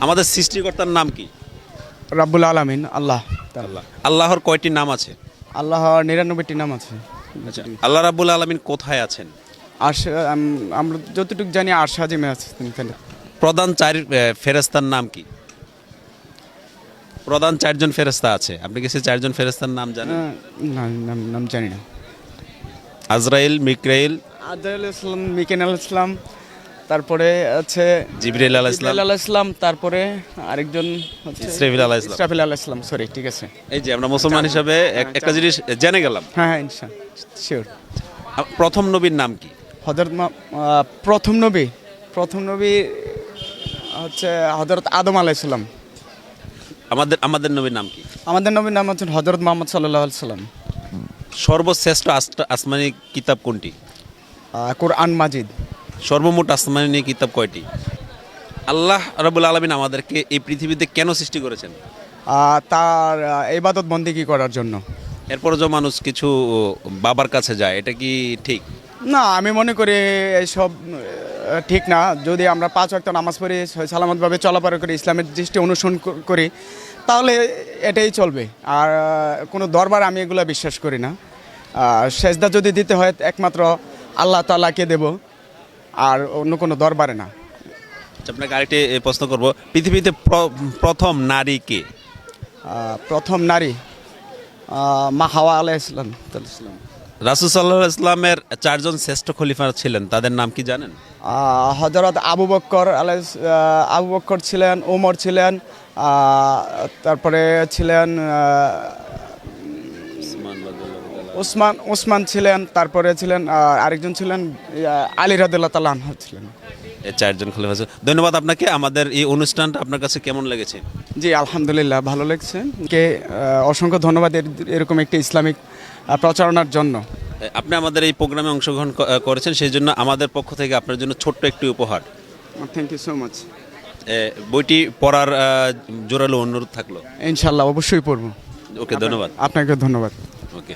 আমাদের সৃষ্টিকর্তার নাম কি? রাব্বুল আলামিন আল্লাহ। আল্লাহ। আল্লাহর কয়টি নাম আছে? আল্লাহর 99টি নাম আছে। আচ্ছা, আল্লাহ রাব্বুল আলামিন কোথায় আছেন? আরশ, আমরা যতটুকু জানি আরশ আজিমে আছে তিনি তাহলে। প্রধান চার ফেরেশতার নাম কি? প্রধান চারজন ফেরেশতা আছে, আপনি কি সেই চারজন ফেরেশতার নাম জানেন? না, নাম জানি না। আজরাইল, মিকাইল, আজরাইল ইসলাম, মিকাইল ইসলাম, তারপরে আছে জিবরিল আলাইহিস সালাম, জিবরাইল আলাইহিস সালাম, তারপরে আরেকজন হচ্ছে ইসরাফিল আলাইহিস সালাম। ইসরাফিল আলাইহিস সালাম, সরি, ঠিক আছে। এই যে আমরা মুসলমান হিসাবে একটা জিনিস জেনে গেলাম। হ্যাঁ হ্যাঁ, ইনশাআল্লাহ, শিওর। প্রথম নবীর নাম কি? হযরত প্রথম নবী হচ্ছে হযরত আদম আলাইহিস সালাম। আমাদের নবীর নাম কি? আমাদের নবীর নাম হচ্ছে হযরত মুহাম্মদ সাল্লাল্লাহু আলাইহি সাল্লাম। সর্বশ্রেষ্ঠ আসমানি কিতাব কোনটি? কোরআন মাজিদ। সর্বমোট আসমানি কিতাব কয়টি? আল্লাহ রাব্বুল আলামিন আমাদেরকে এই পৃথিবীতে কেন সৃষ্টি করেছেন? তার ইবাদত বন্দেগী করার জন্য। এরপর যে মানুষ কিছু বাবার কাছে যায়, এটা কি ঠিক? না, আমি মনে করি এইসব ঠিক না। যদি আমরা 5 ওয়াক্ত নামাজ পড়ি, সালামতভাবে চলাফেরা করি, ইসলামের দৃষ্টি অনুসরণ করি, তাহলে এটাই চলবে। আর কোনো দরবার আমি এগুলো বিশ্বাস করি না। সেজদা যদি দিতে হয় একমাত্র আল্লাহ তাআলাকে দেব, আর অন্য কোনো দরবারে না। আপনাকে আরেকটি প্রশ্ন করব, পৃথিবীতে প্রথম নারী কে? প্রথম নারী মা হাওয়া আলাইহিস সালাম। রাসূল সাল্লাল্লাহু আলাইহি ওয়াসাল্লামের চারজন শ্রেষ্ঠ খলিফা ছিলেন, তাদের নাম কি জানেন? হযরত আবু বকর ছিলেন, ওমর ছিলেন, তারপরে ছিলেন ওসমান ছিলেন, তারপরে ছিলেন আরেকজন ছিলেন আলী রাদিয়াল্লাহু তাআলা আনহু ছিলেন। এই চারজন খলিফা। ধন্যবাদ আপনাকে। আমাদের এই অনুষ্ঠানটা আপনার কাছে কেমন লেগেছে? জি, আলহামদুলিল্লাহ, ভালো লাগছে। অসংখ্য ধন্যবাদ এরকম একটি ইসলামিক প্রচারণার জন্য। আপনি আমাদের এই প্রোগ্রামে অংশগ্রহণ করেছেন, সেই জন্য আমাদের পক্ষ থেকে আপনার জন্য ছোট্ট একটি উপহার। Thank you so much. বইটি পড়ার জোরালো অনুরোধ থাকলো। ইনশাআল্লাহ অবশ্যই পড়ব। ওকে, ধন্যবাদ। আপনাকে ধন্যবাদ। ওকে।